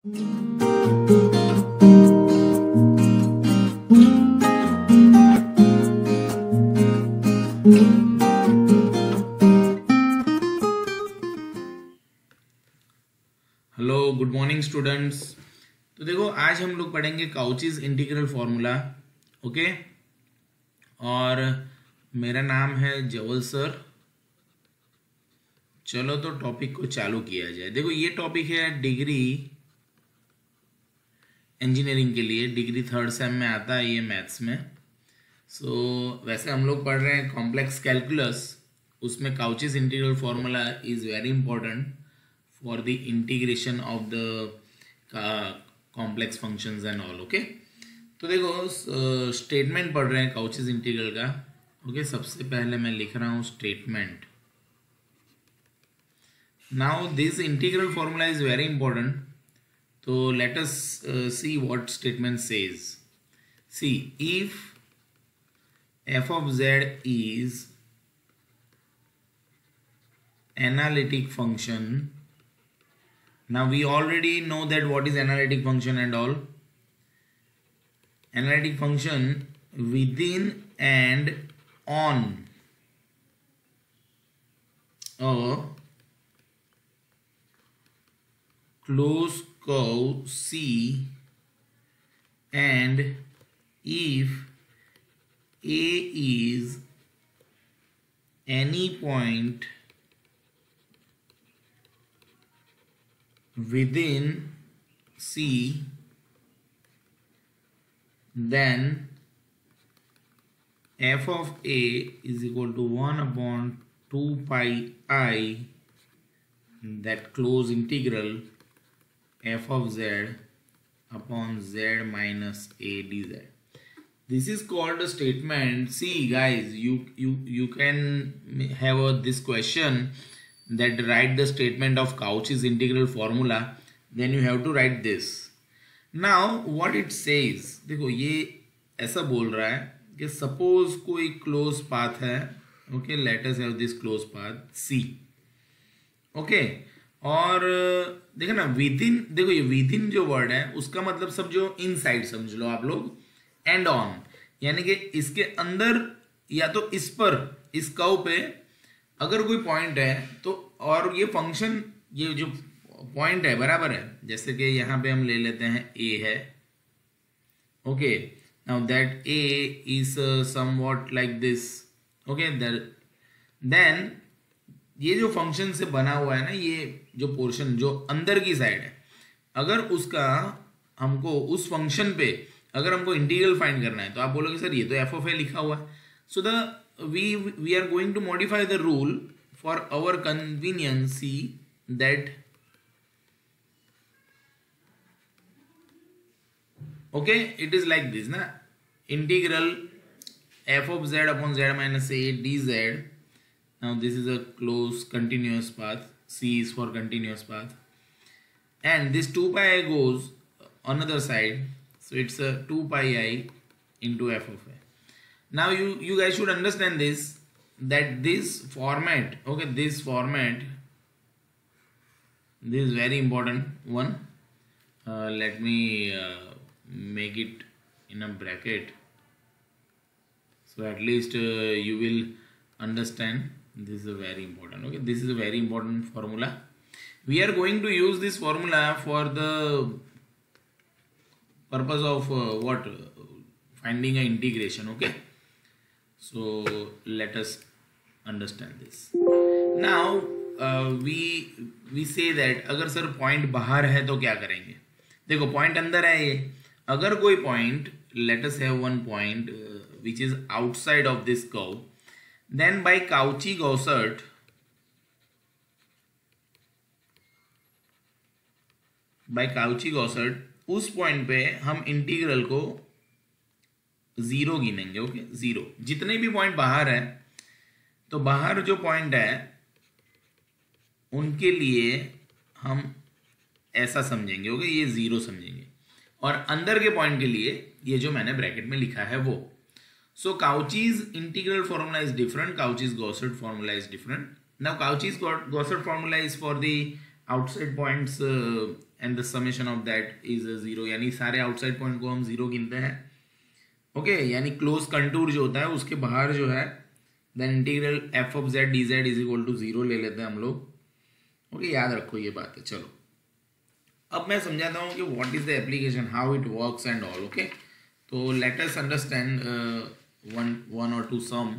Hello, good morning students. तो देखो, आज हम लोग पढ़ेंगे काउचीज इंटीग्रल फॉर्मूला। ओके, और मेरा नाम है जवल सर। चलो तो टॉपिक को चालू किया जाए। देखो, ये टॉपिक है डिग्री इंजीनियरिंग के लिए, डिग्री 3rd सेम में आता है ये मैथ्स में। वैसे हम लोग पढ़ रहे हैं कॉम्प्लेक्स कैलकुलस, उसमें Cauchy's integral formula is very important for the integration of the complex functions and all. Okay, तो देखो स्टेटमेंट पढ़ रहे हैं काउचीज इंटीग्रल का। ओके, सबसे पहले मैं लिख रहा हूँ statement. Now this integral formula is very important, तो let us see what statement says. See, if f of z is analytic function. Now we already know that what is analytic function and all. Analytic function within and on a closed curve C, and if A is any point within C, then f of A is equal to 1 upon 2 pi I, that close integral f of z upon z minus a dz. This is called a statement. See guys, you can have this question that write the statement of Cauchy's integral formula, then you have to write this. Now what it says, देखो ये ऐसा बोल रहा है कि suppose कोई close path है, okay, let us have this close path C, okay, और देखो ना within, देखो ये within जो वर्ड है उसका मतलब सब जो inside समझ लो आप लोग, एंड ऑन, यानी कि इसके अंदर या तो इस पर, इस कर्व पे अगर कोई पॉइंट है तो, और ये फंक्शन, ये जो पॉइंट है बराबर है, जैसे कि यहां पे हम ले लेते हैं a है। Okay, now that a is somewhat like this. Okay, then ये जो फंक्शन से बना हुआ है ना, ये जो पोर्शन जो अंदर की साइड है, अगर उसका हमको उस फंक्शन पे अगर हमको इंटीग्रल फाइंड करना है तो आप बोलोगे सर ये तो एफ ऑफ ए लिखा हुआ है। So the we are going to modify the rule for our convenience, that okay it is like this ना, integral F of Z upon Z minus A D Z. Now this is a close continuous path, C is for continuous path, and this 2 pi I goes another side, so it's a 2 pi I into f of a. Now you guys should understand this, that this format, okay, this format, this is very important one. Let me make it in a bracket, so at least you will understand. This is a very important, okay, this is a very important formula. We are going to use this formula for the purpose of what? Finding an integration. Okay, so let us understand this. Now we say that अगर sir point बाहर है तो क्या करेंगे। देखो point अंदर है ये, अगर कोई point, let us have one point which is outside of this curve, then by Cauchy-Gaussert उस पॉइंट पे हम इंटीग्रल को जीरो गिनेंगे। ओके, जीरो, जितने भी पॉइंट बाहर है तो बाहर जो पॉइंट है उनके लिए हम ऐसा समझेंगे। ओके, ये जीरो समझेंगे, और अंदर के पॉइंट के लिए ये जो मैंने ब्रैकेट में लिखा है वो। So Cauchy's integral formula is different, Cauchy's Goursat formula is different. Now Cauchy's Goursat formula is for the outside points and the summation of that is 0, यानी सारे आउटसाइड पॉइंट को हम 0 गिनते हैं। ओके, यानी क्लोज कंटूर जो होता है उसके बाहर जो है then integral F of z d Z is equal to 0 ले लेते हैं हम लोग। ओके, याद रखो ये बात है। चलो अब मैं समझाता हूँ कि what is the application, how it works and all. Okay, तो let us understand one or two sum.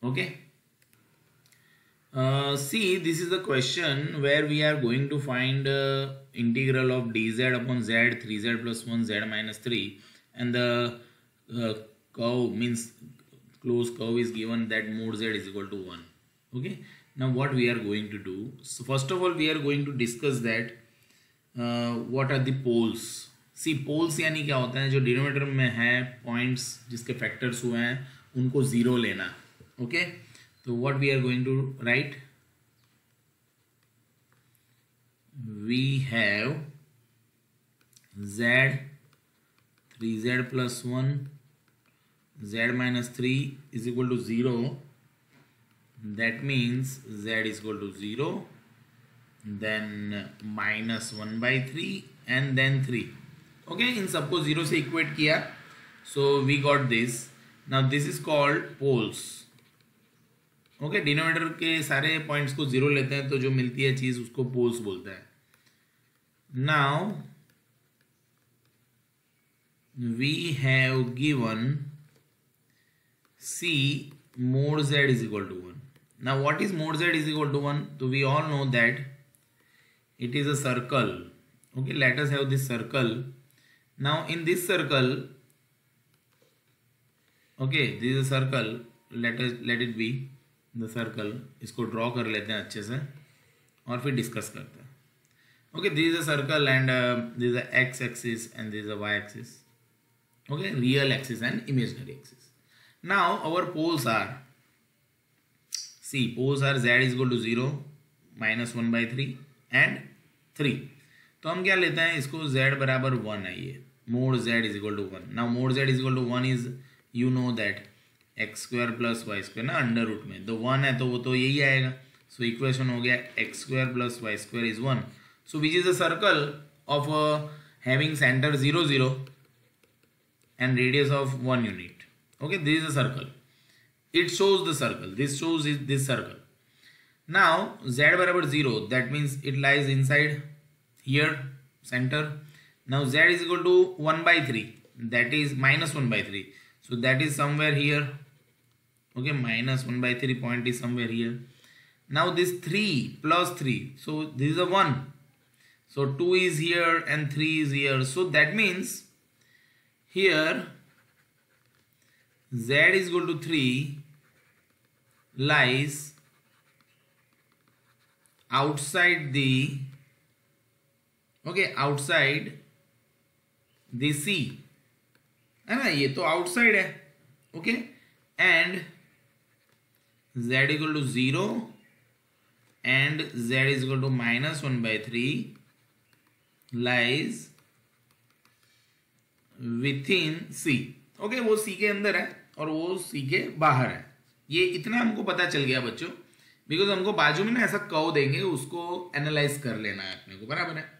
Okay, see, this is the question where we are going to find integral of dz upon z 3z plus 1 z minus 3, and the curve means closed curve is given that mod z is equal to 1. Okay, now what we are going to do, so first of all we are going to discuss that what are the poles. See poles यानी क्या होता है, जो denominator में है points जिसके factors हुए हैं उनको 0 लेना। ओके, तो what we are going to write, we have z 3z plus 1 z minus 3 is equal to 0. That means z is equal to 0, then minus 1 by 3 and then 3. Okay, इन सबको 0 से equate किया, so we got this. Now this is called poles. Okay, denominator के सारे points को 0 लेते हैं तो जो मिलती है चीज उसको पोल्स बोलते हैं। Now we have given C mod z is equal to 1. Now what is mod z is equal to 1? So we all know that it is a circle. Okay, let us have this circle. Now in this circle, okay, this is a circle, let it be the circle. इसको draw कर लेते हैं अच्छे से और फिर discuss करते हैं। Okay, this is a circle and this is a x axis and this is a y axis. Okay, real axis and imaginary axis. Now our poles are, see, poles are z is equal to 0, minus 1 by 3 and 3. तो हम क्या लेते हैं, इसको z बराबर 1 है, ये mod z is equal to 1. Now mod z is equal to 1 is, you know that x square plus y square ना अंडर रूट में, तो 1 है तो वो तो यही आएगा। सो इक्वेशन हो गया x square plus y square is 1. So which is a circle of having center 0 0 and radius of 1 unit. Okay, this is a circle. It shows the circle. This shows is this circle. Now z बराबर 0, that means it lies inside here center. Now z is equal to 1 by 3, that is minus 1 by 3, so that is somewhere here. Okay, minus 1 by 3 point is somewhere here. Now this 3 plus 3, so this is a 1, so 2 is here and 3 is here, so that means here z is equal to 3 lies outside the, okay, outside the C है ना, ये तो outside है। Okay, and z equal to 0 and z is equal to minus 1 by 3 lies within C। Okay, वो C के अंदर है और वो C के बाहर है। ये इतना हमको पता चल गया बच्चों, बिकॉज हमको बाजू में ना ऐसा कर्व देंगे, उसको एनालाइज कर लेना है अपने को, बराबर है।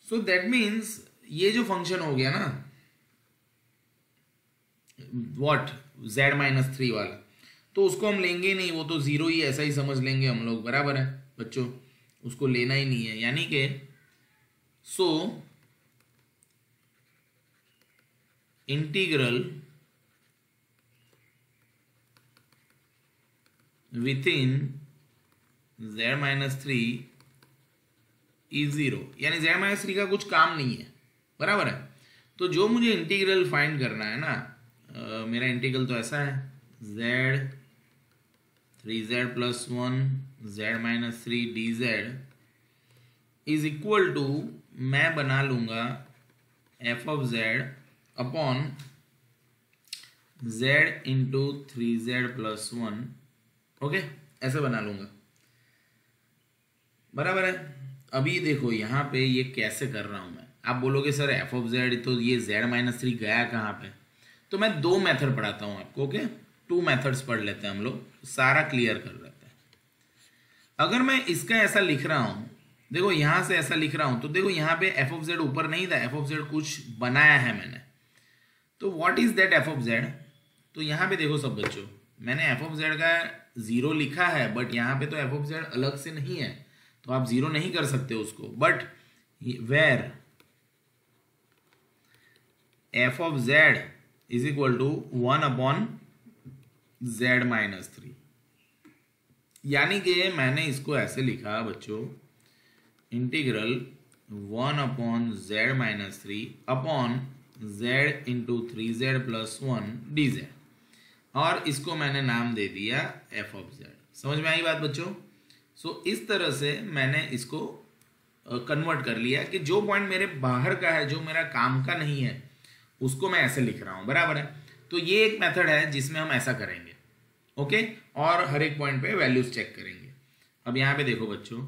सो दैट मीन्स ये जो फंक्शन हो गया ना, व्हाट, z माइनस 3 वाला, तो उसको हम लेंगे नहीं, वो तो 0 ही ऐसा ही समझ लेंगे हम लोग, बराबर है बच्चों, उसको लेना ही नहीं है। यानी कि so integral within z minus 3 is 0, यानी z माइनस 3 का कुछ काम नहीं है, बराबर है। तो जो मुझे इंटीग्रल फाइंड करना है ना, मेरा इंटीग्रल तो ऐसा है, z 3z plus 1 z minus 3 dz is equal to, मैं बना लूंगा f of z upon z into 3z plus 1। Okay, ऐसे बना लूंगा, बराबर है। अभी देखो यहाँ पे ये कैसे कर रहा हूं मैं, आप बोलोगे सर f of z, तो ये z माइनस 3 गया कहाँ पे, तो मैं 2 मेथड पढ़ाता हूँ आपको। ओके, 2 मेथड्स पढ़ लेते हैं हम लोग, सारा क्लियर कर लेते हैं। अगर मैं इसका ऐसा लिख रहा हूँ देखो यहां से ऐसा लिख रहा हूं तो देखो यहाँ पे एफ ऑफ जेड ऊपर नहीं था, एफ ऑफ जेड कुछ बनाया है मैंने, तो what is that F of Z. तो यहाँ पे देखो सब बच्चों, मैंने एफ ऑफ जेड का 0 लिखा है, बट यहाँ पे तो एफ ऑफ जेड अलग से नहीं है, तो आप 0 नहीं कर सकते उसको, but where f of z is equal to 1/z-3, यानी कि मैंने इसको ऐसे लिखा बच्चों, integral 1/z-3 upon z into 3z plus 1 dz, और इसको मैंने नाम दे दिया एफ ऑफ जेड। समझ में आई बात बच्चों। सो इस तरह से मैंने इसको कन्वर्ट कर लिया कि जो पॉइंट मेरे बाहर का है, जो मेरा काम का नहीं है, उसको मैं ऐसे लिख रहा हूं, बराबर है। तो ये एक मेथड है जिसमें हम ऐसा करेंगे, ओके, और हर एक पॉइंट पे वैल्यूज चेक करेंगे। अब यहाँ पे देखो बच्चों,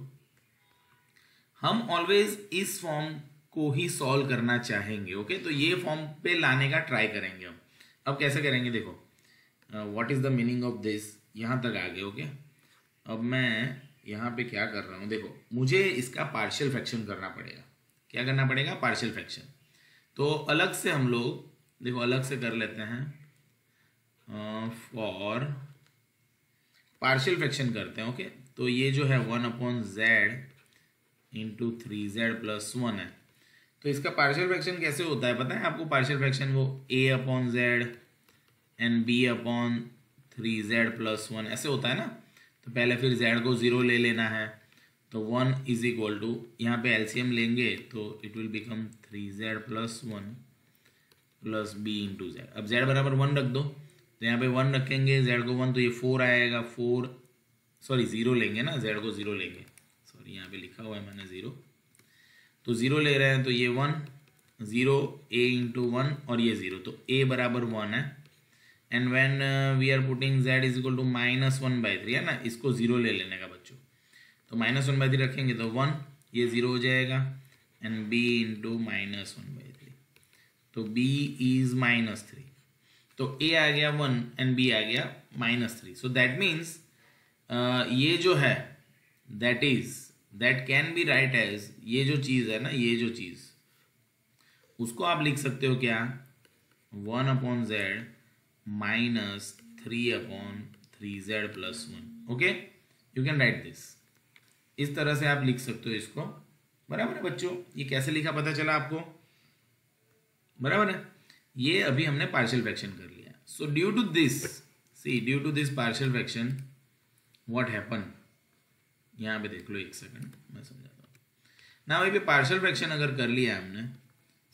हम ऑलवेज इस फॉर्म को ही सॉल्व करना चाहेंगे, ओके, तो ये फॉर्म पे लाने का ट्राई करेंगे हम। अब कैसे करेंगे देखो, what is the meaning of this, यहाँ तक आ गए, ओके। अब मैं यहाँ पे क्या कर रहा हूँ, देखो मुझे इसका पार्शियल फ्रैक्शन करना पड़ेगा। क्या करना पड़ेगा, पार्शियल फ्रैक्शन। तो अलग से हम लोग देखो अलग से कर लेते हैं, फॉर पार्शियल फ्रैक्शन करते हैं, ओके। तो ये जो है 1/z इंटू 3z प्लस 1 है, तो इसका पार्शियल फ्रैक्शन कैसे होता है पता है आपको। पार्शियल फ्रैक्शन वो a/z एंड b/3z प्लस 1 ऐसे होता है ना। तो पहले फिर z को 0 ले लेना है, तो 1 इज इक्वल टू, यहाँ पे एलसीएम लेंगे तो it will become 3z plus 1 plus b into Z. अब z बराबर 1 रख दो, तो यहाँ पे 1 रखेंगे, z को 1, तो ये 4 आएगा, 0 लेंगे ना, z को 0 लेंगे, सॉरी यहाँ पे लिखा हुआ है मैंने 0, तो 0 ले रहे हैं, तो ये 1 0 a इंटू 1 और ये 0, तो a बराबर 1 है। And when we are putting z is equal to -1/3 है ना, इसको 0 ले लेने का बच्चों, तो -1/3 रखेंगे तो 1, ये 0 हो जाएगा, एंड b इंटू -1/3, तो b इज -3, तो a आ गया 1 एंड b आ गया -3। सो दैट मीन्स ये जो है that can be write as, ये जो चीज़ है ना, ये जो चीज़, उसको आप लिख सकते हो क्या, 1/z -3/3z plus 1, okay, you can write this. इस तरह से आप लिख सकते हो इसको, बराबर है बच्चों। ये कैसे लिखा पता चला आपको, बराबर है। ये अभी हमने पार्शियल फ्रैक्शन कर लिया। So due to this partial fraction what happen, यहाँ पे देख लो, एक सेकंड मैं समझाता हूँ ना। वही पे पार्शियल फ्रैक्शन अगर कर लिया हमने,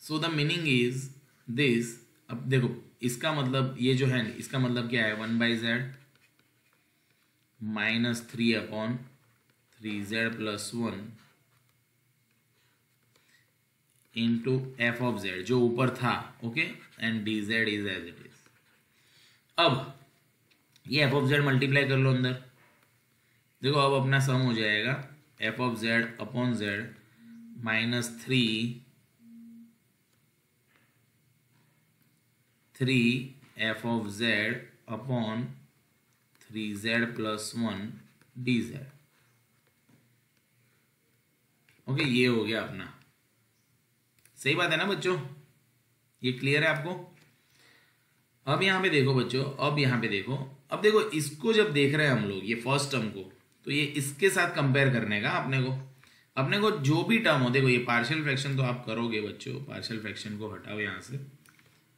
so the meaning is this. अब देखो इसका मतलब ये जो है, इसका मतलब क्या है, 1/z -3/3z plus 1 into f of z जो ऊपर था, okay, and d Z is as it is. अब ये एफ ऑफ जेड मल्टीप्लाई कर लो अंदर, देखो अब अपना सम हो जाएगा F of Z upon Z -3 F of Z upon 3z plus 1 dz, okay, ये हो गया अपना। सही बात है ना बच्चों, ये क्लियर है आपको। अब यहाँ पे देखो बच्चों, अब यहाँ पे देखो, अब देखो इसको जब देख रहे हैं हम लोग ये फर्स्ट टर्म को, तो ये इसके साथ कंपेयर करने का अपने को जो भी टर्म हो, देखो ये पार्शियल फ्रैक्शन तो आप करोगे बच्चों, पार्शियल फ्रैक्शन को हटाओ यहाँ से,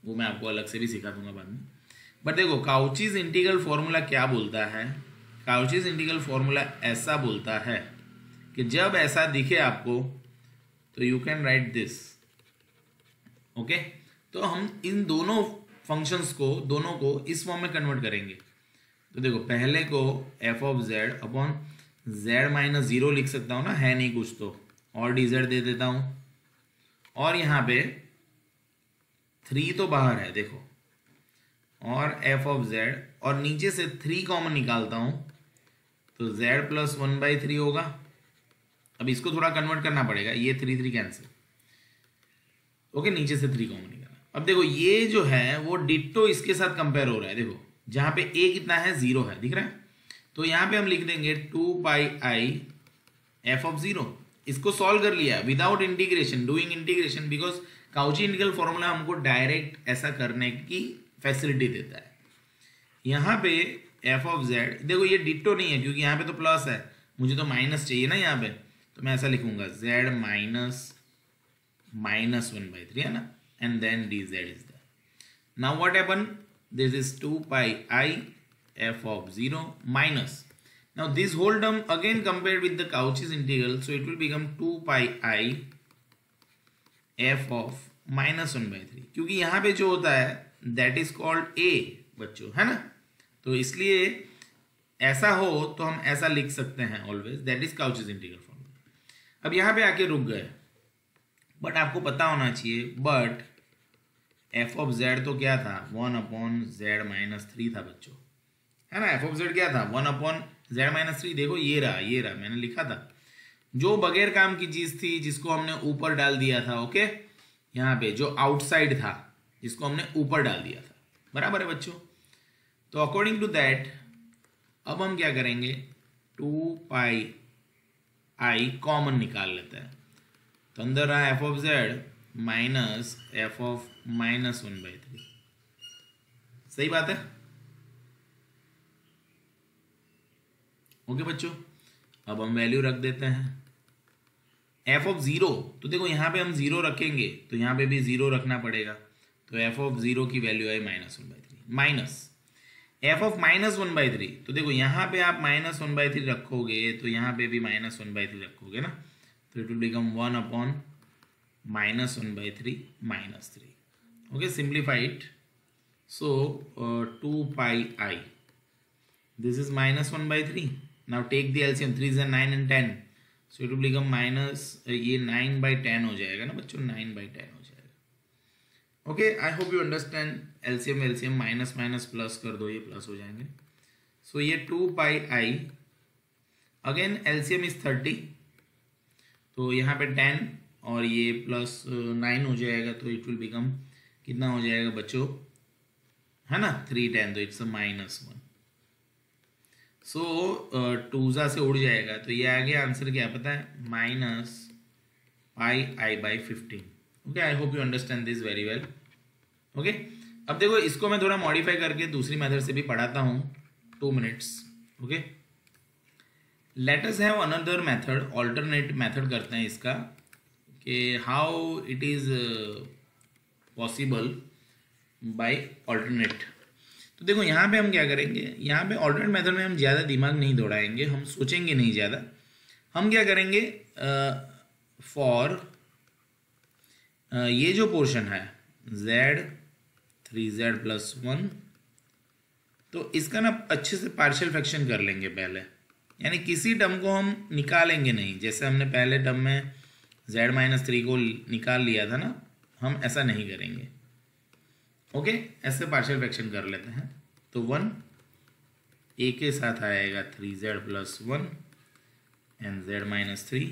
वो मैं आपको अलग से भी सिखा दूंगा बाद में। बट देखो काउचीज इंटीग्रल फॉर्मूला क्या बोलता है, काउचीज इंटीग्रल फॉर्मूला ऐसा बोलता है कि जब ऐसा दिखे आपको तो you can write this, okay. तो हम इन दोनों फंक्शंस को, दोनों को इस फॉर्म में कन्वर्ट करेंगे। तो देखो पहले को F of Z upon Z -0 लिख सकता हूँ ना, है नहीं कुछ तो, और डी जेड दे देता हूँ, और यहाँ पे 3 तो बाहर है देखो, और एफ ऑफ जेड, और नीचे से 3 कॉमन निकालता हूँ तो z प्लस 1/3 होगा। अब इसको थोड़ा कन्वर्ट करना पड़ेगा, ये 3 कैंसिल, ओके, नीचे से 3 कॉमन निकाला। अब देखो ये जो है वो डिट्टो इसके साथ कंपेयर हो रहा है, देखो जहाँ पे a कितना है, 0 है, दिख रहा है। तो यहाँ पे हम लिख देंगे 2 पाई i एफ ऑफ 0, इसको सॉल्व कर लिया without integration, doing integration, because Cauchy integral formula हमको डायरेक्ट ऐसा करने की फैसिलिटी देता है। यहाँ पे एफ ऑफ जेड, देखो ये डिट्टो नहीं है क्योंकि यहाँ पे तो प्लस है, मुझे तो माइनस चाहिए ना यहाँ पे, तो मैं ऐसा लिखूंगा जेड माइनस -1/3 है ना, and then d Z is the, now what happen, this is 2 pi i f of 0 minus, now this whole term again compared with the Cauchy's integral, so it will become 2 pi I f of -1/3, क्योंकि यहाँ पे जो होता है that is called a बच्चों, है ना, तो इसलिए ऐसा हो तो हम ऐसा लिख सकते हैं always, that is Cauchy's integral formula. अब यहाँ पे आके रुक गए, बट आपको पता होना चाहिए, बट f of z तो क्या था 1/z-3 था बच्चों, है ना, एफ ऑफ जेड क्या था 1/z-3, देखो ये रहा मैंने लिखा था, जो बगैर काम की चीज थी जिसको हमने ऊपर डाल दिया था, ओके, यहाँ पे जो आउटसाइड था जिसको हमने ऊपर डाल दिया था, बराबर है बच्चों। तो अकॉर्डिंग टू दैट अब हम क्या करेंगे, 2 पाई आई कॉमन निकाल लेते हैं, तो अंदर रहा F of Z minus F of -1/3, सही बात है, ओके बच्चों। अब हम वैल्यू रख देते हैं एफ ऑफ 0, तो देखो यहाँ पे हम 0 रखेंगे तो यहाँ पे भी 0 रखना पड़ेगा, तो एफ ऑफ 0 की वैल्यू है -1/3, माइनस एफ ऑफ -1/3, तो देखो यहाँ पे आप -1/3 रखोगे तो यहाँ पे भी -1/3 रखोगे ना, तो it will become 1/-1/3 -3, okay, simplify it, so 2 pi I, this is -1/3, now take the LCM, 3 is 9 and 10, so it will become minus, ये 9/10 हो जाएगा ना बच्चों, 9/10 हो जाएगा, okay. I hope you understand, LCM minus minus plus कर दो, ये प्लस हो जाएंगे, सो ये 2 pi I, again LCM is 30, तो यहाँ पे 10 और ये प्लस 9 हो जाएगा, तो इट विल बिकम कितना हो जाएगा बच्चों, है ना, 310, तो इट्स -1, सो 2 से उड़ जाएगा, तो ये आ गया आंसर, क्या पता है, -πi/15, okay. I hope you understand this very well, okay. अब देखो इसको मैं थोड़ा मॉडिफाई करके दूसरी मेथड से भी पढ़ाता हूँ, 2 minutes, okay. Let us have another method, alternate method करते हैं इसका, कि how it is possible by alternate. तो देखो यहाँ पे हम क्या करेंगे, यहाँ पे ऑल्टरनेट मेथड में हम ज़्यादा दिमाग नहीं दौड़ाएंगे, हम सोचेंगे नहीं ज़्यादा, हम क्या करेंगे, फॉर ये जो पोर्शन है z 3z+1, तो इसका ना अच्छे से पार्शियल फ्रैक्शन कर लेंगे पहले, यानी किसी टर्म को हम निकालेंगे नहीं, जैसे हमने पहले टर्म में z-3 को निकाल लिया था ना, हम ऐसा नहीं करेंगे, ओके, ऐसे पार्शियल फ्रैक्शन कर लेते हैं। तो 1 a के साथ आएगा 3z+1 and z-3,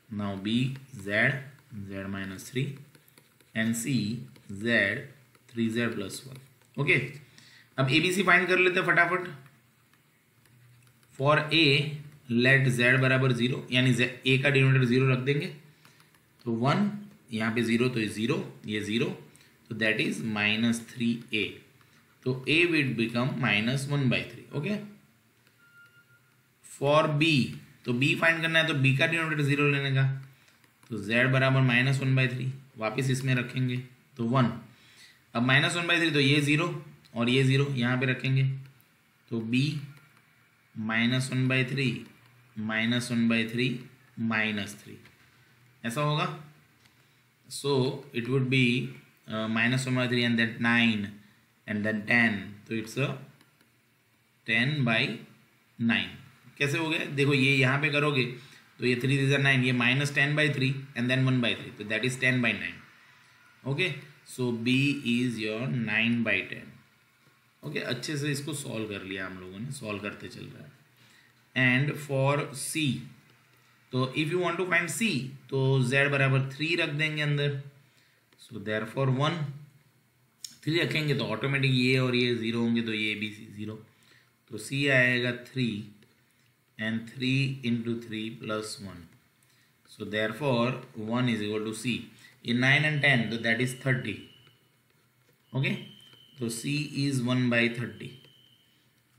now b z-3 and c z 3z+1, okay. अब ABC फाइंड कर लेते हैं फटाफट। फॉर a लेट z बराबर 0, यानी a का डिनोमिनेटर 0 रख देंगे, तो 1 यहाँ पे 0, तो 0, ये 0, तो दैट इज -3a, तो a will become -1/3, okay. For b, तो b फाइंड करना है, तो b का डिनोमिनेटर 0 लेने का, तो z बराबर -1/3, वापिस इसमें रखेंगे, तो 1, अब -1/3, तो ये 0 और ये 0 यहाँ पे रखेंगे, तो b -1/3 -1/3 -3, ऐसा होगा, so it would be -1/3 and then 9 and then 10, तो इट्स 10/9, कैसे हो गया, देखो ये यहाँ पे करोगे तो ये 3 3 9, ये -10/3 and then 1/3, तो that is 10/9, okay. So b is your 9/10, okay. अच्छे से इसको सॉल्व कर लिया हम लोगों ने, सॉल्व करते चल रहा है। एंड फॉर c, तो if you want to find c, तो z बराबर 3 रख देंगे अंदर, सो देयरफॉर 1 3 रखेंगे तो ऑटोमेटिक ये और ये 0 होंगे, तो ये भी 0, तो c आएगा 3 and 3 × 3 + 1, So therefore 1 is equal to C. In 9 and 10, so that is 30. Okay, so C is 1 by 30.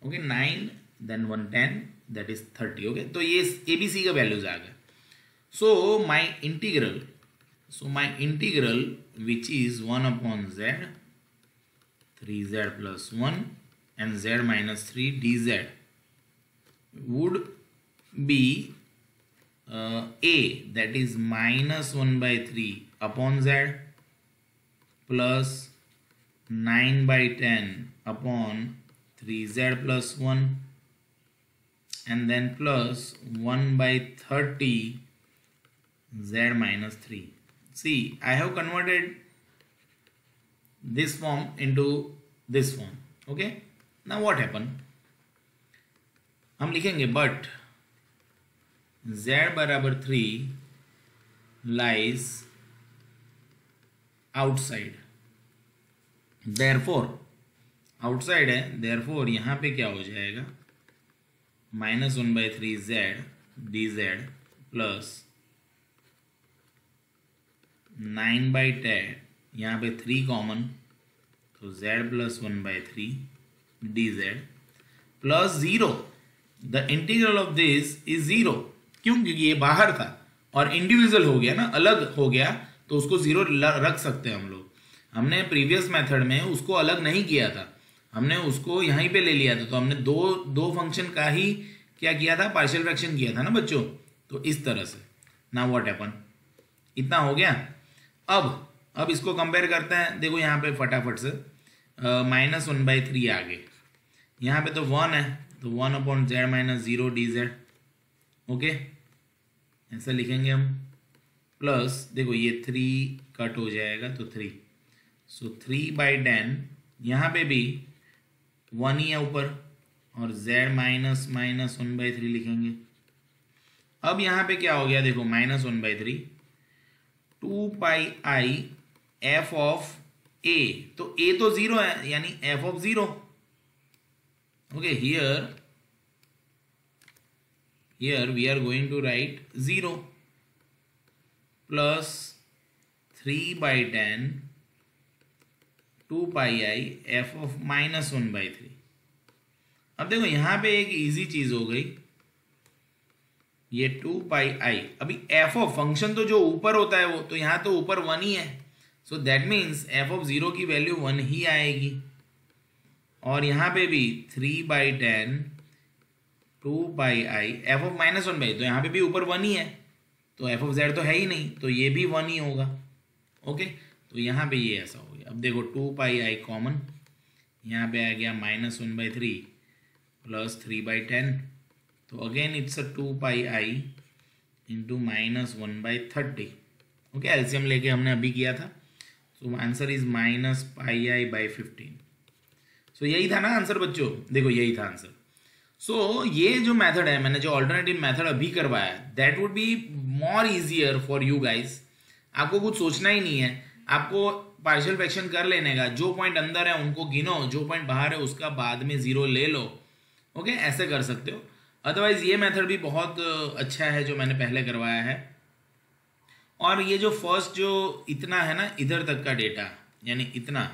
Okay, 9 then 1 10, that is 30. Okay, तो ये ABC का वैल्यूज आ गया. So my integral which is 1 upon z, 3z plus 1 and z minus 3 dz would be A, that is minus 1 by 3 upon z plus 9 by 10 upon 3z plus 1 and then plus 1 by 30 z minus 3. See, I have converted this form into this form. Okay, now what happened? हम लिखेंगे but z बराबर 3 lies outside. Therefore outside है, therefore यहाँ पे क्या हो जाएगा, minus 1 by 3 z dz plus 9 by 10, यहाँ पे 3 कॉमन, तो z plus 1 by 3 dz plus 0. The integral of this is 0. क्यों? क्योंकि ये बाहर था और इंडिविजुअल हो गया ना, अलग हो गया, तो उसको 0 रख सकते हैं हम लोग. हमने प्रीवियस मेथड में उसको अलग नहीं किया था, हमने उसको यहीं पे ले लिया था. तो हमने दो फंक्शन का ही क्या किया था, पार्शियल फ्रैक्शन किया था ना बच्चों. तो इस तरह से. नाउ व्हाट हैपन, इतना हो गया. अब इसको कंपेयर करते हैं. देखो यहाँ पे फटाफट से माइनस 1 by 3 आ गए. यहाँ पे तो 1 है, तो 1 upon z minus 0 dz. Okay, ऐसा लिखेंगे हम. प्लस देखो ये 3 कट हो जाएगा तो 3, सो 3 by 10, यहाँ पे भी 1 ही है ऊपर, और z माइनस 1 by 3 लिखेंगे. अब यहाँ पे क्या हो गया, देखो minus 1 by 3, 2 pi i f of a. तो a तो 0 है, यानी f of 0. Okay, here we are going to write 0 plus 3 by 10 2 pi i f of minus 1 by 3. अब देखो यहाँ पे एक इजी चीज हो गई, ये 2 pi i. अभी f ऑफ फंक्शन तो जो ऊपर होता है वो तो यहाँ तो ऊपर 1 ही है, so that means f of 0 की वैल्यू 1 ही आएगी. और यहाँ पे भी 3 by 10 2 pi i f of minus 1 by, तो यहाँ पे भी ऊपर 1 ही है, तो f ऑफ z तो है ही नहीं, तो ये भी 1 ही होगा. ओके, तो यहाँ पे ये ऐसा हो गया. अब देखो 2 pi i कॉमन, यहाँ पे आ गया माइनस 1 by 3 प्लस 3 by 10, तो again it's 2 pi i into minus 1 by 30. Okay, LCM लेके हमने अभी किया था, so answer is minus pi i by 15. सो यही था ना आंसर बच्चों, देखो यही था आंसर. सो ये जो मेथड है, मैंने जो ऑल्टरनेटिव मेथड अभी करवाया, that would be more easier for you guys. आपको कुछ सोचना ही नहीं है, आपको पार्शियल फ्रैक्शन कर लेने का. जो पॉइंट अंदर है उनको गिनो, जो पॉइंट बाहर है उसका बाद में 0 ले लो. ओके, ऐसे कर सकते हो. अदरवाइज ये मेथड भी बहुत अच्छा है जो मैंने पहले करवाया है. और ये जो फर्स्ट जो इतना है ना, इधर तक का डेटा, यानी इतना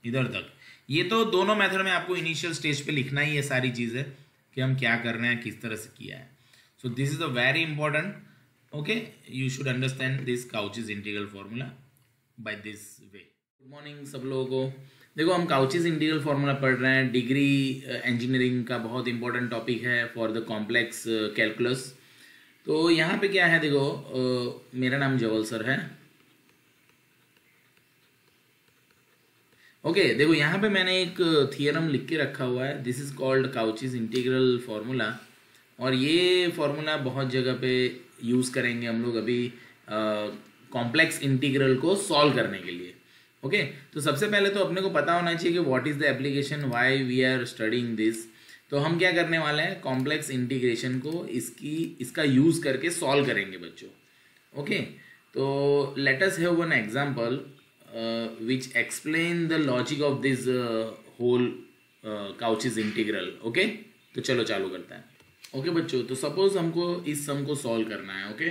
इधर तक, ये तो दोनों मेथड में आपको इनिशियल स्टेज पे लिखना ही है सारी चीज़ें कि हम क्या कर रहे हैं, किस तरह से किया है. So this is a very important. Okay, you should understand this Cauchy's integral formula by this way. Good morning सब लोगों को. देखो हम काउचीज इंटीग्रल फार्मूला पढ़ रहे हैं. डिग्री इंजीनियरिंग का बहुत इंपॉर्टेंट टॉपिक है फॉर द कॉम्प्लेक्स कैलकुलस. तो यहाँ पे क्या है, देखो मेरा नाम जवल सर है. ओके, देखो यहाँ पे मैंने एक थियरम लिख के रखा हुआ है. This is called Cauchy's integral formula. और ये फार्मूला बहुत जगह पे यूज़ करेंगे हम लोग अभी कॉम्प्लेक्स इंटीग्रल को सॉल्व करने के लिए. ओके, तो सबसे पहले तो अपने को पता होना चाहिए कि what is the application, why we are studying this. तो हम क्या करने वाले हैं, कॉम्प्लेक्स इंटीग्रेशन को इसका यूज़ करके सॉल्व करेंगे बच्चों. ओके, तो let us have one example which explain the logic of this whole Cauchy's integral. Okay, तो चलो चालू करते हैं. ओके बच्चों, तो सपोज हमको इस सम को सॉल्व करना है. Okay,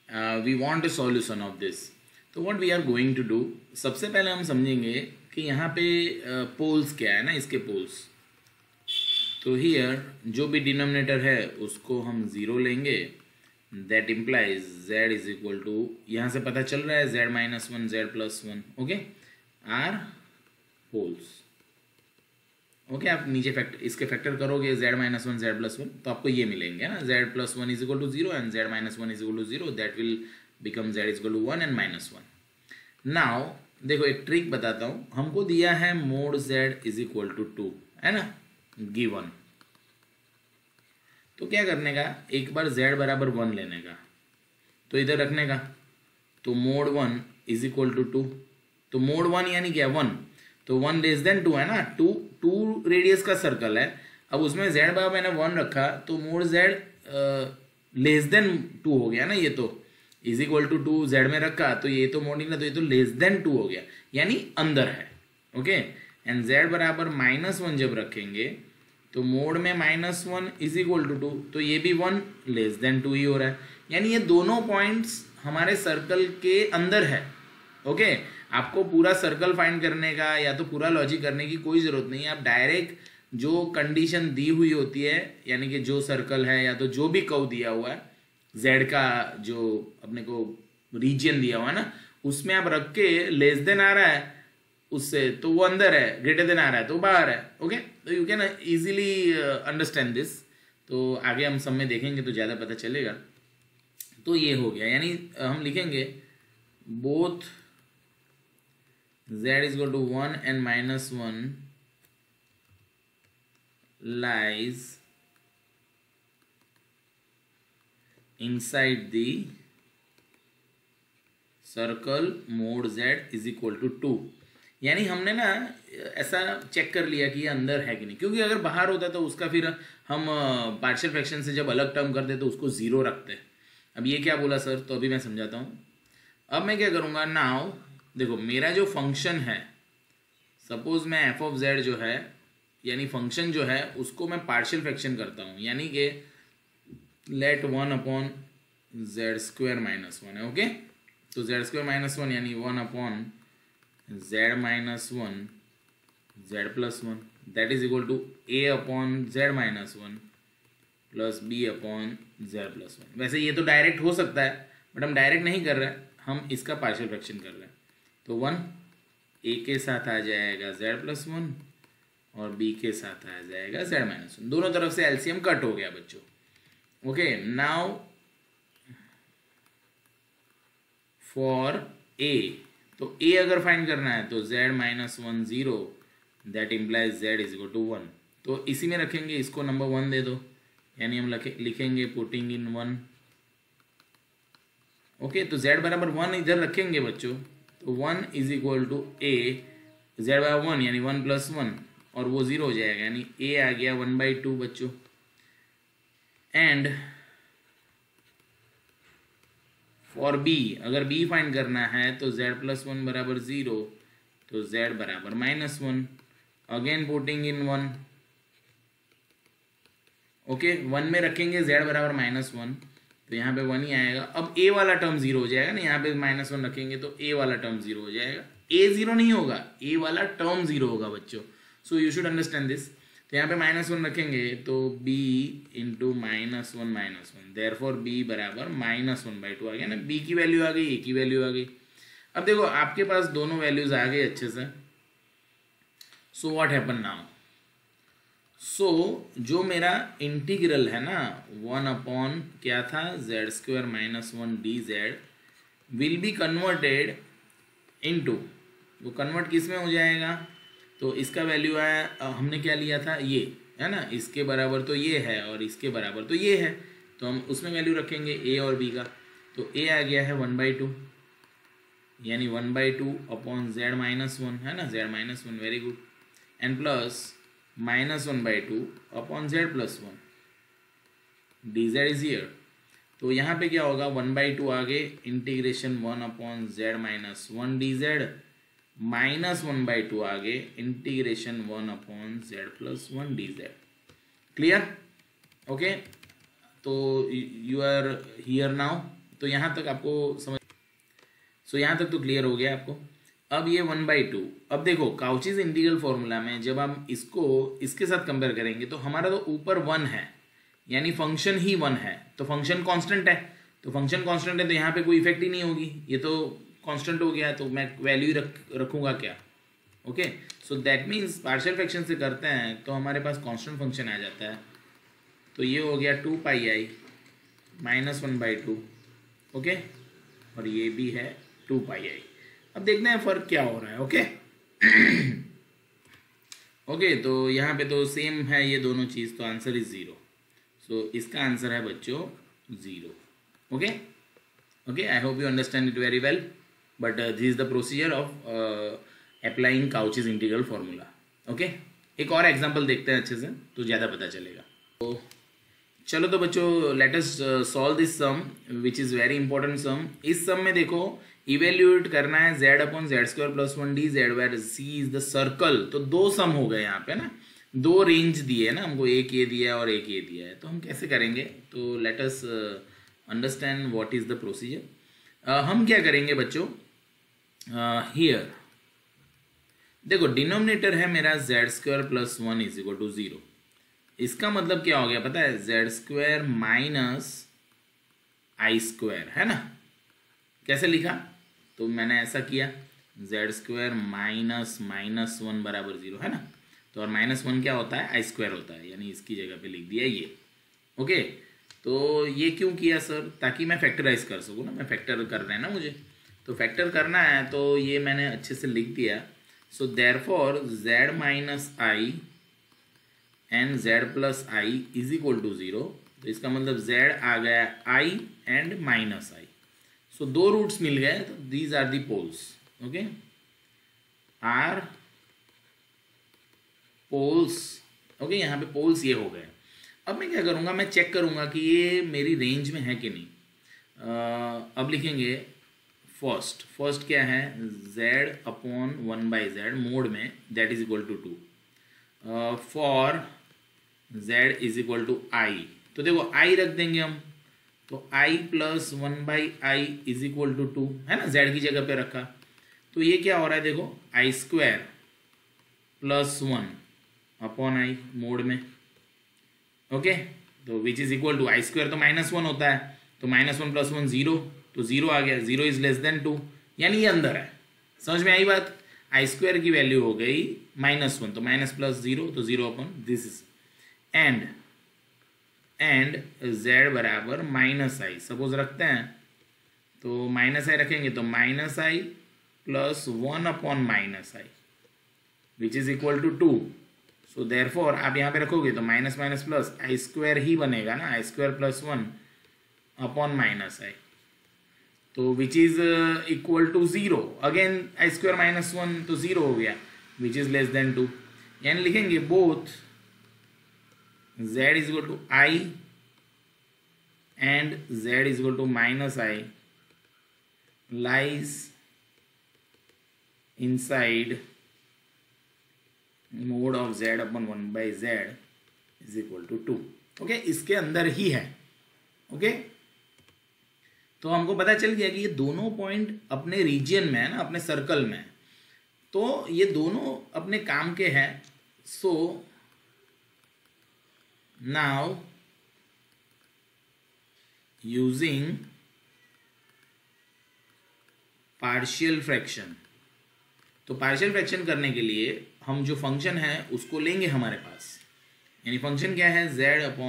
we want a solution of this. तो what we are going to do, सबसे पहले हम समझेंगे कि यहाँ पे पोल्स क्या है ना, इसके पोल्स. तो हियर जो भी डिनोमिनेटर है उसको हम ज़ीरो लेंगे. That implies z is equal to, यहाँ से पता चल रहा है z minus one z plus one, okay, are poles. Okay, आप नीचे इसके फैक्टर करोगे z minus one z plus one, तो आपको ये मिलेंगे ना, z plus one is equal to zero and z minus one is equal to zero. That will become z is equal to one and minus one. Now देखो एक trick बताता हूँ. हमको दिया है mod z is equal to two, है ना, given. तो क्या करने का, एक बार z बराबर वन लेने का, तो इधर रखने का. तो mod one is equal to two. तो मोड वन यानी क्या, वन. तो वन लेस देन टू है ना, टू रेडियस का सर्कल है. अब उसमें z बराबर मैंने वन रखा, तो mod z less than two हो गया ना. ये तो is equal to two z में रखा, तो ये तो मोड निकला, तो ये तो लेस देन टू हो गया, यानी अंदर है. ओके, एंड z बराबर माइनस वन जब रखेंगे, तो मोड में minus one is equal to two, तो ये भी वन लेस देन टू ही हो रहा है. यानी ये दोनों पॉइंट्स हमारे सर्कल के अंदर है. ओके, आपको पूरा सर्कल फाइंड करने का या तो पूरा लॉजिक करने की कोई ज़रूरत नहीं है. आप डायरेक्ट जो कंडीशन दी हुई होती है, यानी कि जो सर्कल है या तो जो भी कर्व दिया हुआ है, z का जो अपने को रीजन दिया हुआ है ना, उसमें आप रख के लेस देन आ रहा है उससे, तो वो अंदर है, ग्रेटर देन आ रहा है तो बाहर है. ओके, तो you can easily understand this. तो आगे हम सब में देखेंगे तो ज़्यादा पता चलेगा. तो ये हो गया, यानी हम लिखेंगे both z is equal to one and minus one lies inside the circle mod z is equal to two. यानी हमने ना ऐसा चेक कर लिया कि ये अंदर है कि नहीं, क्योंकि अगर बाहर होता तो उसका फिर हम पार्शियल फ्रैक्शन से जब अलग टर्म करते तो उसको ज़ीरो रखते. अब ये क्या बोला सर, तो अभी मैं समझाता हूँ. अब मैं क्या करूँगा, नाउ देखो मेरा जो फंक्शन है, सपोज मैं f ऑफ z जो है, यानी फंक्शन जो है उसको मैं पार्शियल फ्रैक्शन करता हूँ, यानी कि let one upon z square minus one है. ओके, तो z स्क्वायर माइनस वन यानी one upon z minus one z plus one, that is equal to a upon z minus one plus b upon z plus one. वैसे ये तो direct हो सकता है, but हम डायरेक्ट नहीं कर रहे हैं, हम इसका पार्शियल फ्रैक्शन कर रहे हैं. तो वन a के साथ आ जाएगा z प्लस वन और b के साथ आ जाएगा z माइनस वन. दोनों तरफ से एलसीएम कट हो गया बच्चों. ओके, नाउ फॉर a, तो a अगर फाइंड करना है तो z minus one zero, that implies z is equal to one. तो इसी में रखेंगे, इसको नंबर वन दे दो, यानी हम लिखेंगे पुटिंग इन वन. ओके, तो z बराबर वन इधर रखेंगे बच्चों, तो one is equal to a, z बराबर वन यानी वन प्लस वन, और वो ज़ीरो हो जाएगा, यानी a आ गया वन बाई टू बच्चों. एंड फॉर b, अगर b फाइंड करना है तो z प्लस वन बराबर ज़ीरो, तो z बराबर minus one. Again putting in one. Okay, one में रखेंगे z बराबर माइनस वन, तो यहाँ पे वन ही आएगा. अब a वाला टर्म जीरो हो जाएगा ना, यहाँ पे माइनस वन रखेंगे तो a वाला टर्म जीरो हो जाएगा. a जीरो नहीं होगा, a वाला टर्म जीरो होगा बच्चों. So you should understand this. तो यहाँ पे माइनस वन रखेंगे तो b into minus one, therefore b बराबर माइनस वन बाई टू आ गया ना. b की वैल्यू आ गई, a की वैल्यू आ गई. अब देखो आपके पास दोनों वैल्यूज आ गई अच्छे से. सो व्हाट हैपन नाउ, सो जो मेरा इंटीग्रल है ना, वन अपॉन क्या था, z square minus one D Z will be converted into, वो कन्वर्ट किस में हो जाएगा, तो इसका वैल्यू आया, हमने क्या लिया था, ये है ना, इसके बराबर तो ये है और इसके बराबर तो ये है, तो हम उसमें वैल्यू रखेंगे a और b का. तो a आ गया है वन बाई टू, यानी one by two upon z minus one, है ना, z minus one, very good. And plus minus one by two upon z plus one, D Z is here. तो यहाँ पे क्या होगा, वन बाई टू आगे, integration one upon z minus one D Z, minus one by two आगे, integration one upon z plus one D Z. Clear? Okay, तो you are here now. तो यहाँ तक आपको समझ, यहाँ तक तो क्लियर हो गया आपको। अब ये 1/2, अब देखो काउचीज इंटीग्रल फॉर्मूला में जब हम इसको इसके साथ कंपेयर करेंगे तो हमारा तो ऊपर 1 है, यानी फंक्शन ही 1 है, तो फंक्शन कांस्टेंट है, तो फंक्शन कांस्टेंट है तो यहाँ पे कोई इफेक्ट ही नहीं होगी, ये तो कांस्टेंट हो गया, तो मैं वैल्यू रखूँगा क्या। Okay, so that means partial fraction से करते हैं तो हमारे पास कांस्टेंट फंक्शन आ जाता है, तो ये हो गया 2πi - 1/2। ओके, और ये भी है 2πi। अब देखते हैं फर्क क्या हो रहा है। ओके ओके, तो यहाँ पे तो सेम है ये दोनों चीज़, तो आंसर इज 0। सो इसका आंसर है बच्चों 0। Okay okay, I hope you understand it very well, but this is the procedure of applying Cauchy's integral formula. Okay, एक और एग्जांपल देखते हैं अच्छे से तो ज़्यादा पता चलेगा। तो चलो तो बच्चों, let us solve this sum which is very important sum. इस सम में देखो इवेल्यूएट करना है z/z² + 1d z where c is the circle. तो दो सम हो गए यहाँ पे ना, दो रेंज दिए ना हमको, एक ये दिया है और एक ये दिया है, तो हम कैसे करेंगे। तो let us understand what is the procedure. हम क्या करेंगे बच्चों, हियर देखो डिनोमिनेटर है मेरा z² + 1 = 0। इसका मतलब क्या हो गया पता है, z² - i², है ना। कैसे लिखा, तो मैंने ऐसा किया, z² - 1 = 0, है ना। तो और -1 क्या होता है, i² होता है, यानी इसकी जगह पे लिख दिया ये। ओके, तो ये क्यों किया सर, ताकि मैं फैक्टराइज कर सकूँ ना, मैं फैक्टर करना है ना मुझे, तो फैक्टर करना है, तो ये मैंने अच्छे से लिख दिया। So therefore z - i and z + i = 0। तो इसका मतलब z आ गया i एंड -i। सो दो रूट्स मिल गए, तो these are the poles. Okay, are poles. Okay, यहाँ पे पोल्स ये हो गए। अब मैं क्या करूँगा, मैं चेक करूँगा कि ये मेरी रेंज में है कि नहीं। अब लिखेंगे फर्स्ट क्या है, z/1/z मोड में, that is equal to 2 for z = i। तो देखो i रख देंगे हम, तो i + 1/i = 2, है ना, z की जगह पे रखा। तो ये क्या हो रहा है देखो, i² + 1/i मोड में। ओके, तो which is equal to i² तो -1 होता है, तो -1 + 1 0, तो 0 आ गया, 0 इज लेस देन 2, यानी ये अंदर है। समझ में आई बात, i² की वैल्यू हो गई -1, तो माइनस प्लस 0, तो 0/दिस इज एंड z बराबर -i सपोज रखते हैं, तो -i रखेंगे तो -i + 1/-i which is equal to 2। So therefore आप यहाँ पे रखोगे तो माइनस माइनस प्लस i² ही बनेगा ना, i² + 1/-i, तो which is equal to 0। Again i² - 1 तो 0 हो गया, विच इज लेस देन 2, यानी लिखेंगे both z = i and z = -i lies inside mode of z/1/z = 2। Okay, इसके अंदर ही है। ओके, तो हमको पता चल गया कि ये दोनों पॉइंट अपने रीजन में है ना, अपने सर्कल में, तो ये दोनों अपने काम के हैं। So now using partial fraction, तो पार्शियल फ्रैक्शन करने के लिए हम जो फंक्शन है उसको लेंगे हमारे पास, यानी फंक्शन क्या है, z/z² +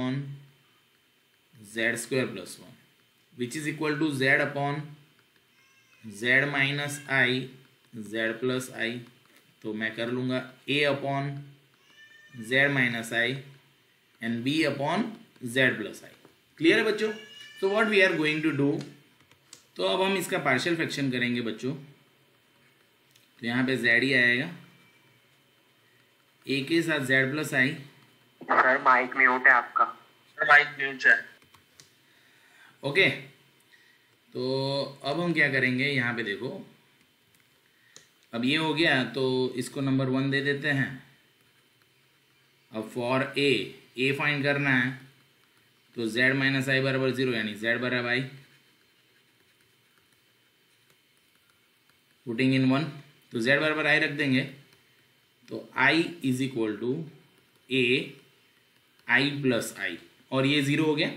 1 which is equal to z/z - i z + i। तो मैं कर लूँगा a/z - i and b/z + i। Clear है बच्चों। तो what we are going to do, तो अब हम इसका पार्शियल फ्रैक्शन करेंगे बच्चों। तो यहाँ पे z ही आएगा, a के साथ z + i। Sir mic mute है आपका, सर माइक म्यूट है। ओके, तो अब हम क्या करेंगे, यहाँ पे देखो, अब ये हो गया, तो इसको नंबर 1 दे देते हैं। अब फॉर a फाइंड करना है, तो z - i = 0, यानी z = i। पुटिंग इन 1, तो z बराबर i रख देंगे, तो i is equal to a i plus I, और ये 0 हो गया,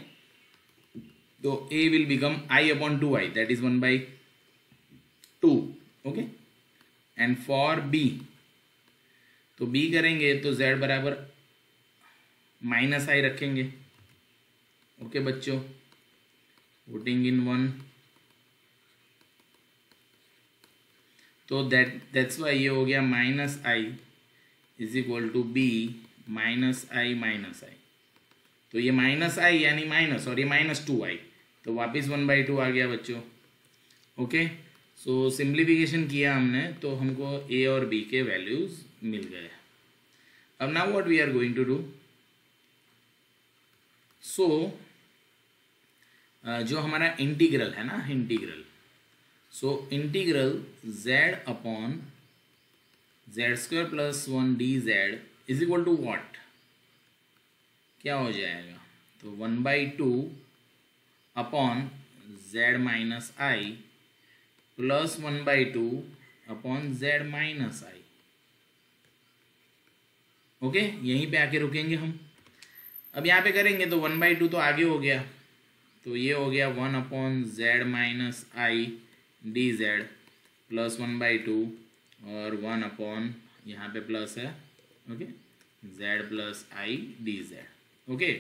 तो a विल बिकम i अपॉन 2i, that is 1/2. Okay, and for b, तो b करेंगे तो z बराबर माइनस आई रखेंगे. ओके बच्चों, पुटिंग इन 1, तो दैट्स वाई ये हो गया minus I is equal to B minus I minus I. तो ये माइनस आई यानी माइनस, और ये -2i, तो वापस 1/2 आ गया बच्चों. ओके, सो सिंप्लीफिकेशन किया हमने, तो हमको a और b के वैल्यूज मिल गए. अब now what we are going to do, so जो हमारा इंटीग्रल है ना, integral, so integral z upon z² plus 1 dz is equal to what, क्या हो जाएगा, तो 1/2 upon z minus I plus 1/2 upon z minus I. Okay, यहीं पे आके रुकेंगे हम. अब यहाँ पे करेंगे तो 1/2 तो आगे हो गया, तो ये हो गया 1 upon z minus I D Z plus 1/2 और 1 अपॉन यहाँ पे प्लस है. Okay, z plus I D Z. Okay,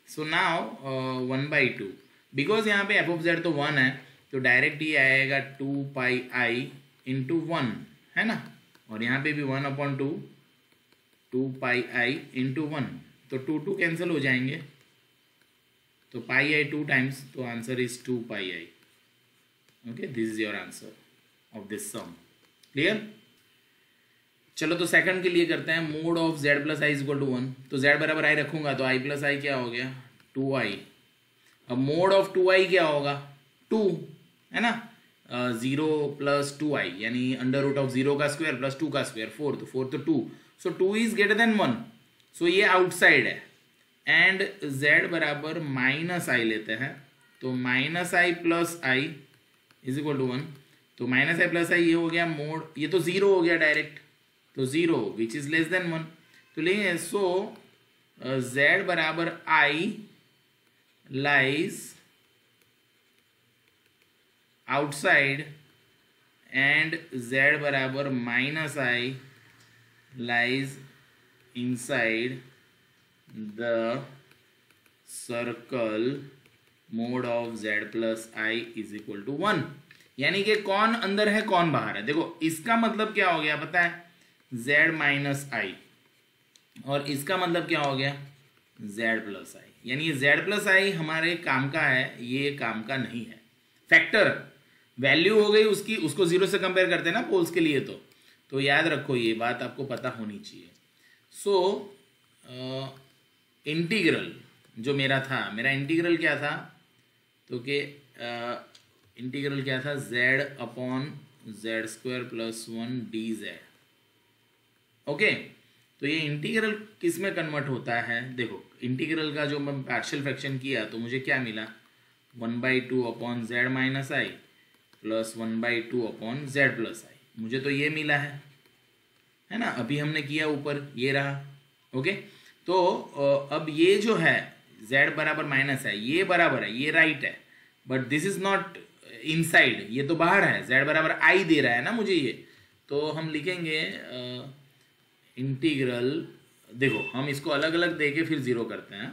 so now 1/2, because यहाँ पे एफ ऑफ जेड तो 1 है, तो डायरेक्ट ही आएगा 2πi इंटू 1, है ना, और यहाँ पे भी 1/2 2πi इंटू 1, तो 2 कैंसिल हो जाएंगे, तो पाई आई 2 टाइम्स, तो answer is 2πi. Okay, this is your answer of this sum. Clear? चलो तो सेकंड के लिए करते हैं. Mod of z plus i is equal to 1, तो z बराबर आई रखूंगा, तो i प्लस आई क्या हो गया 2i. अब मोड ऑफ 2i क्या होगा 2, है ना, 0 प्लस 2i यानी अंडर रूट ऑफ 0 का स्क्वायर प्लस 2 का स्क्वायर 4, तो 4 तो 2, so 2 is greater than 1, so ये आउटसाइड है. एंड z बराबर माइनस आई लेते हैं, तो minus I plus i is equal to 1, तो माइनस आई प्लस आई ये हो गया मोड, ये तो 0 हो गया डायरेक्ट, तो 0 विच इज लेस देन 1, तो लेंगे. सो z बराबर i lies outside and z बराबर minus i lies inside the circle mod of z plus i is equal to 1. यानी कि कौन अंदर है कौन बाहर है. देखो इसका मतलब क्या हो गया पता है, z माइनस आई, और इसका मतलब क्या हो गया z प्लस आई. यानी z प्लस आई हमारे काम का है, ये काम का नहीं है. फैक्टर वैल्यू हो गई उसकी, उसको 0 से कंपेयर करते हैं ना पोल्स के लिए, तो याद रखो ये बात आपको पता होनी चाहिए. सो इंटीग्रल जो मेरा था, मेरा इंटीग्रल क्या था, तो कि इंटीग्रल क्या था z upon z² plus 1 dz. Okay, तो ये इंटीग्रल किस में कन्वर्ट होता है. देखो इंटीग्रल का जो मैं पार्शियल फ्रैक्शन किया तो मुझे क्या मिला 1/2 अपॉन z माइनस आई प्लस 1/2 अपॉन z प्लस आई. मुझे तो ये मिला है ना, अभी हमने किया ऊपर ये रहा. ओके, तो अब ये जो है z बराबर माइनस है, ये बराबर है, ये राइट है, but this is not inside, ये तो बाहर है. z बराबर आई दे रहा है ना मुझे ये, तो हम लिखेंगे इंटीग्रल. देखो हम इसको अलग अलग दे के फिर 0 करते हैं.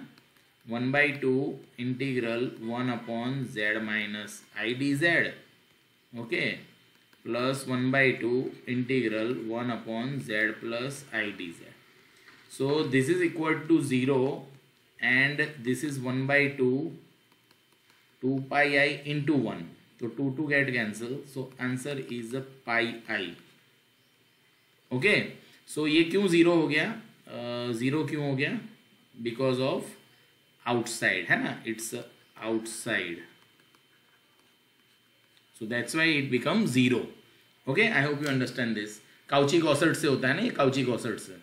1/2 integral 1 upon z minus I D Z. Okay, plus 1/2 integral 1 upon z plus I D Z. So this is equal to 0 and this is 1/2 2πi into 1. So 2 get cancel. So answer is a pi I. Okay. So ये क्यों 0 हो गया, 0 क्यों हो गया, because of outside, है ना, it's outside. So that's why it becomes 0. Okay, I hope you understand this. Cauchy Goursat से होता है ना ये, काउची गॉसर्ट से.